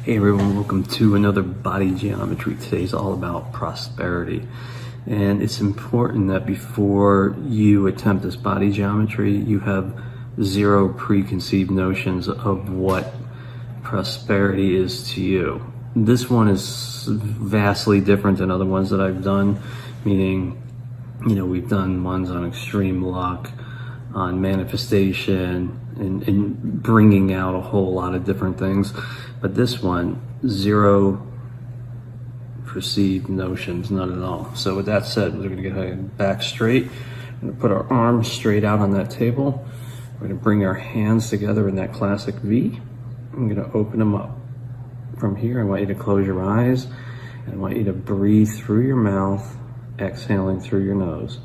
Hey everyone, welcome to another body geometry. Today's all about prosperity. And it's important that before you attempt this body geometry, you have zero preconceived notions of what prosperity is to you. This one is vastly different than other ones that I've done, meaning, we've done ones on extreme luck, on manifestation, and bringing out a whole lot of different things. But this one, zero perceived notions, none at all. So with that said, we're gonna get our back straight. We're gonna put our arms straight out on that table. We're gonna bring our hands together in that classic V. I'm gonna open them up. From here, I want you to close your eyes, and I want you to breathe through your mouth, exhaling through your nose.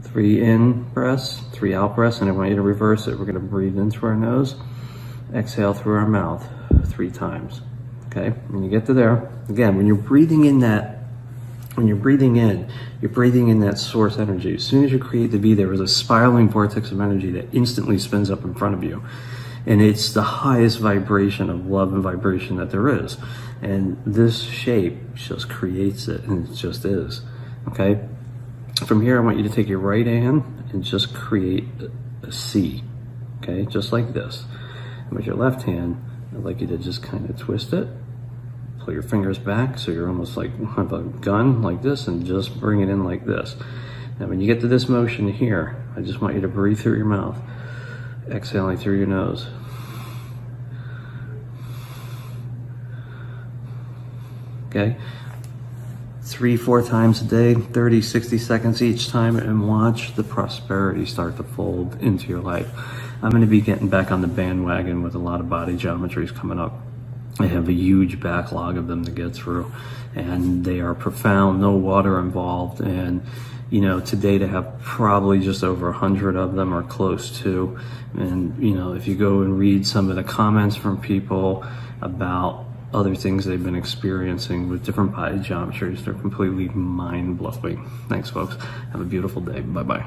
3 in breaths, 3 out breaths, and I want you to reverse it. We're gonna breathe in through our nose, exhale through our mouth 3 times, okay? When you get to there, again, when you're breathing in, you're breathing in that source energy. As soon as you create the V, there is a spiraling vortex of energy that instantly spins up in front of you. And it's the highest vibration of love and vibration that there is. And this shape just creates it, and it just is, okay? From here, I want you to take your right hand and just create a C, okay? Just like this. And with your left hand, I'd like you to just kind of twist it, pull your fingers back so you're almost like have a gun like this, and just bring it in like this. Now, when you get to this motion here, I just want you to breathe through your mouth, exhaling through your nose. Okay? 3-4 times a day, 30, 60 seconds each time, and watch the prosperity start to fold into your life. I'm going to be getting back on the bandwagon with a lot of body geometries coming up. I have a huge backlog of them to get through, and they are profound, no water involved, and today to have probably just over 100 of them or close to. And if you go and read some of the comments from people about other things they've been experiencing with different body geometries, they're completely mind-blowing. Thanks, folks. Have a beautiful day. Bye-bye.